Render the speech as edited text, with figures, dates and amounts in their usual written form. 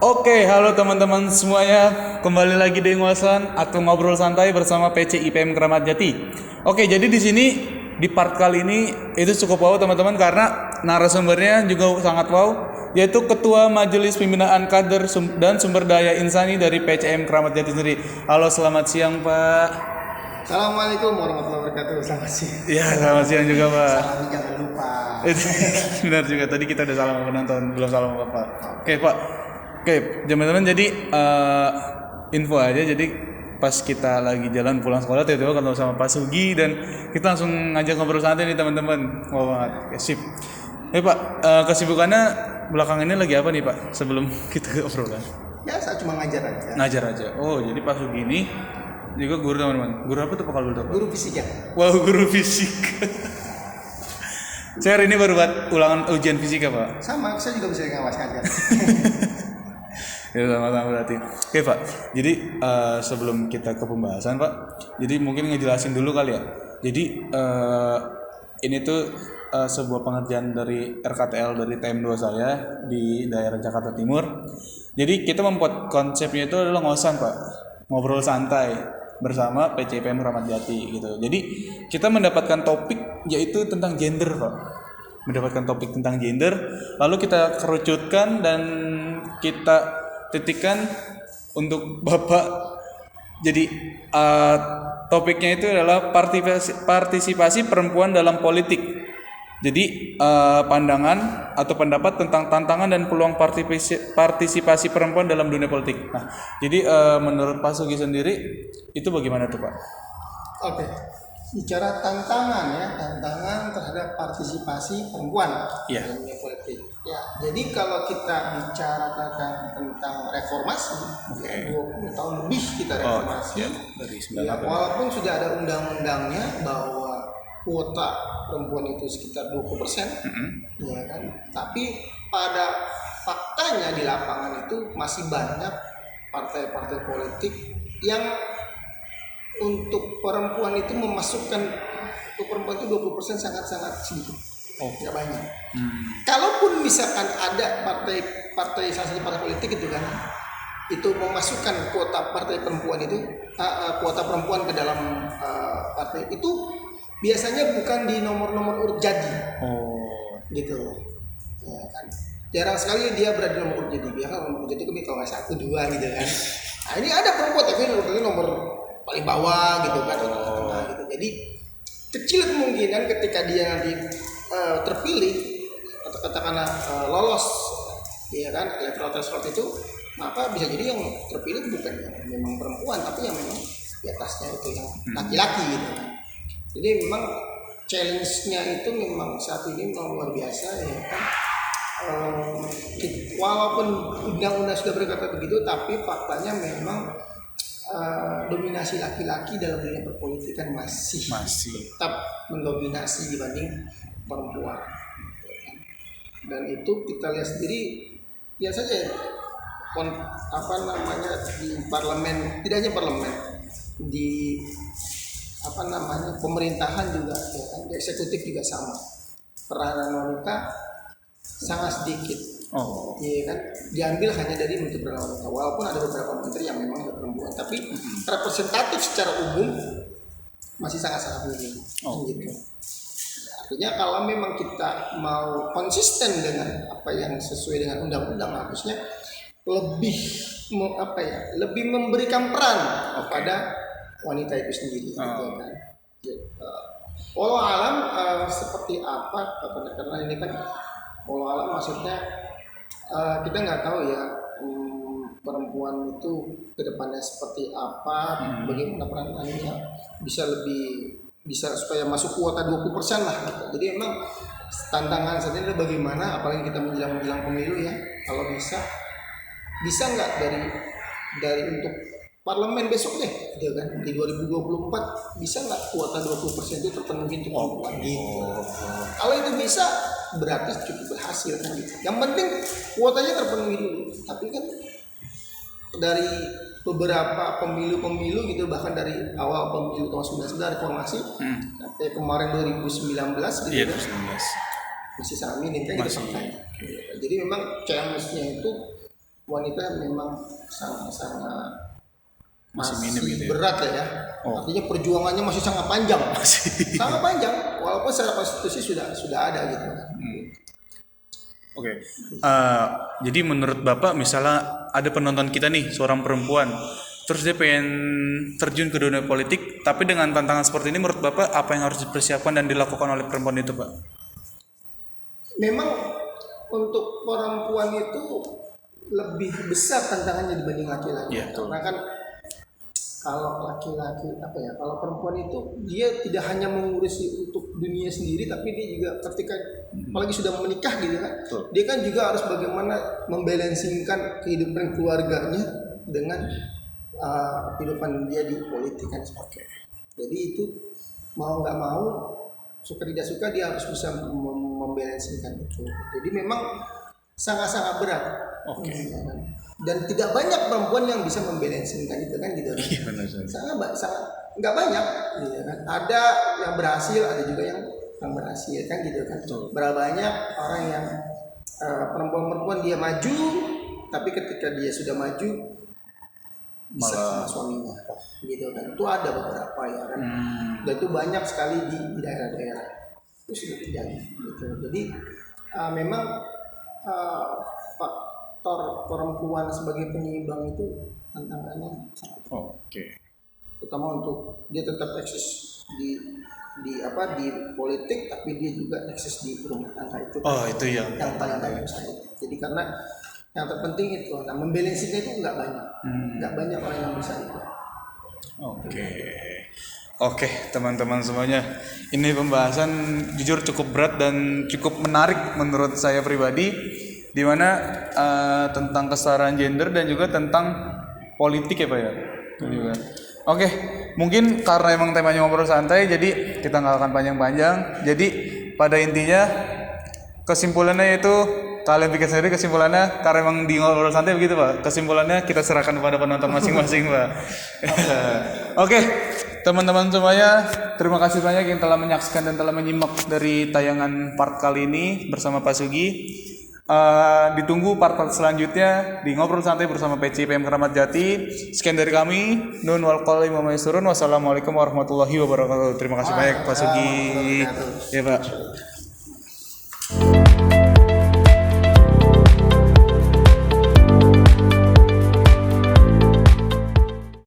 Oke, halo teman-teman semuanya. Kembali lagi di Ngosan atau ngobrol santai bersama PC IPM Kramat Jati. Oke, jadi di sini di part kali ini itu cukup wow teman-teman karena narasumbernya juga sangat wow, yaitu Ketua Majelis Pembinaan Kader dan Sumber Daya Insani dari PCM Kramat Jati sendiri. Halo, selamat siang Pak. Assalamualaikum warahmatullahi wabarakatuh. Selamat siang. Iya, selamat siang juga Pak. Salam jangan lupa. Benar juga, tadi kita udah salam sama penonton, belum salam sama Pak. Oke Pak. Oke, teman-teman, jadi info aja. Jadi pas kita lagi jalan pulang sekolah tiba-tiba ketemu sama Pak Sugi dan kita langsung ngajak ngobrol santai nih teman-teman. Wow banget. Oke, sip. Pak, kesibukannya belakangan ini lagi apa nih Pak? Sebelum kita ke obrolan. Ya, saya cuma ngajar aja. Ngajar aja. Oh, jadi Pak Sugi ini juga guru teman-teman. Guru apa tuh Pak kalau boleh tahu, Pak? Guru fisika. Wow, guru fisika. Saya hari ini baru buat ulangan ujian fisika Pak. Sama, saya juga bisa ngawas ngajar. Ya sama-sama berarti. Oke Pak, jadi sebelum kita ke pembahasan Pak, jadi mungkin ngejelasin dulu kali ya. Jadi ini tuh sebuah pengerjaan dari RKTL dari TM2 saya di daerah Jakarta Timur. Jadi kita membuat konsepnya itu adalah ngosan Pak, ngobrol santai bersama PCPM Kramat Jati gitu. Jadi kita mendapatkan topik yaitu tentang gender Pak. Mendapatkan topik tentang gender, lalu kita kerucutkan dan kita titikkan untuk Bapak. Jadi topiknya itu adalah partisipasi perempuan dalam politik. Jadi pandangan atau pendapat tentang tantangan dan peluang partisipasi perempuan dalam dunia politik. Nah, jadi menurut Pak Sugi sendiri itu bagaimana tuh Pak? Oke. Bicara tantangan terhadap partisipasi perempuan Iya. dalam dunia politik. Ya, jadi kalau kita bicara tentang reformasi, ya, 20 tahun lebih kita reformasi. Dari Ya, walaupun sudah ada undang-undangnya bahwa kuota perempuan itu sekitar 20%, ya kan. Tapi pada faktanya di lapangan itu masih banyak partai-partai politik yang untuk perempuan itu memasukkan untuk perempuan itu 20% sangat-sangat sedikit. Nggak banyak. Kalaupun misalkan ada partai salah satu partai politik itu kan itu memasukkan kuota partai perempuan itu kuota perempuan ke dalam partai itu biasanya bukan di nomor-nomor urut jadi. Gitu. Ya kan. Jarang sekali dia berada di nomor urut jadi. Biasanya nomor urut jadi itu kalau nggak 1, 2 gitu kan. Nah, ini ada perempuan tapi urutnya nomor paling bawah gitu kan, tengah gitu. Jadi kecil kemungkinan ketika dia nanti terpilih atau katakanlah lolos, ya kan, electoral threshold itu, maka bisa jadi yang terpilih bukan yang memang perempuan tapi yang memang di atasnya itu yang laki-laki gitu. Jadi memang challenge-nya itu memang saat ini memang luar biasa ya kan. Walaupun undang-undang sudah berkata begitu, tapi faktanya memang dominasi laki-laki dalam dunia perpolitikan masih tetap mendominasi dibanding perempuan. Dan itu kita lihat sendiri ya saja di parlemen, tidak hanya parlemen, di pemerintahan juga ya kan, di eksekutif juga sama. Peranan wanita sangat sedikit. Iya kan, diambil hanya dari menteri wanita. Walaupun ada beberapa menteri yang memang ada perempuan, tapi representatif secara umum masih sangat-sangat minim. Gitu. Artinya kalau memang kita mau konsisten dengan apa yang sesuai dengan undang-undang, harusnya lebih lebih memberikan peran kepada wanita itu sendiri. Gitu kan. Walau alam seperti apa, karena ini kan walau alam maksudnya kita nggak tahu ya perempuan itu kedepannya seperti apa, bagaimana peranannya bisa supaya masuk kuota 20% lah gitu. Jadi memang tantangan saat ini bagaimana, apalagi kita menjelang pemilu ya, kalau bisa nggak dari untuk parlemen besok deh gitu kan, di 2024 bisa nggak kuota 20% itu terpenuhi untuk perempuan gitu. Kalau itu bisa berarti cukup berhasil kan gitu. Yang penting kuotanya terpenuhi dulu. Tapi kan dari beberapa pemilu gitu, bahkan dari awal pemilu tahun 19 reformasi sampai kemarin 2019 gitu. Iya, 2019. Masih sangat minim kan gitu. Jadi memang challenge-nya itu wanita memang sangat Masih minim gitu ya? berat ya. Artinya perjuangannya masih sangat panjang. Sangat panjang walaupun secara konstitusi sudah ada gitu kan. Oke. Jadi menurut Bapak misalnya ada penonton kita nih seorang perempuan, terus dia pengen terjun ke dunia politik, tapi dengan tantangan seperti ini menurut Bapak apa yang harus dipersiapkan dan dilakukan oleh perempuan itu, Pak? Memang untuk perempuan itu lebih besar tantangannya dibanding laki-laki. Iya, betul. Karena kan kalau laki-laki kalau perempuan itu dia tidak hanya mengurusi untuk dunia sendiri, tapi dia juga ketika apalagi sudah menikah gitu kan, dia kan juga harus bagaimana membalancingkan kehidupan keluarganya dengan kehidupan dia di politik kan. Jadi itu mau nggak mau, suka tidak suka dia harus bisa membalancingkan itu. Jadi memang sangat-sangat berat. Dan tidak banyak perempuan yang bisa membalancingkan itu kan gitu. Iya, benar. Sangat nggak banyak gitu kan. Ada yang berhasil, ada juga yang berhasil kan gitu kan. Berapa banyak orang yang perempuan-perempuan dia maju, tapi ketika dia sudah maju malah sama suaminya gitu kan. Itu ada beberapa ya kan. Dan itu banyak sekali di daerah-daerah. Itu sudah terjadi gitu. Jadi memang faktor perempuan sebagai penyeimbang itu tantangannya sangat. Terutama untuk dia tetap eksis di politik, tapi dia juga eksis di rumah tangga itu. Itu yang paling bagus. Jadi karena yang terpenting itu, membalansinya itu nggak banyak orang yang bisa itu. Oke, teman-teman semuanya, ini pembahasan jujur cukup berat dan cukup menarik menurut saya pribadi, di mana tentang kesetaraan gender dan juga tentang politik ya Pak ya. Oke, mungkin karena emang temanya ngobrol santai, jadi kita nggak akan panjang-panjang. Jadi pada intinya kesimpulannya itu kalian pikir sendiri kesimpulannya, karena emang di ngobrol santai begitu Pak. Kesimpulannya kita serahkan kepada penonton masing-masing Pak. Oke, teman-teman semuanya, terima kasih banyak yang telah menyaksikan dan telah menyimak dari tayangan part kali ini bersama Pak Sugi. Ditunggu part-part selanjutnya di ngobrol santai bersama PCPM Keramat Jati. Sekian dari kami, nun wal qawli wa maisturun. Wassalamualaikum warahmatullahi wabarakatuh. Terima kasih banyak Pak Sugi. Ya Pak.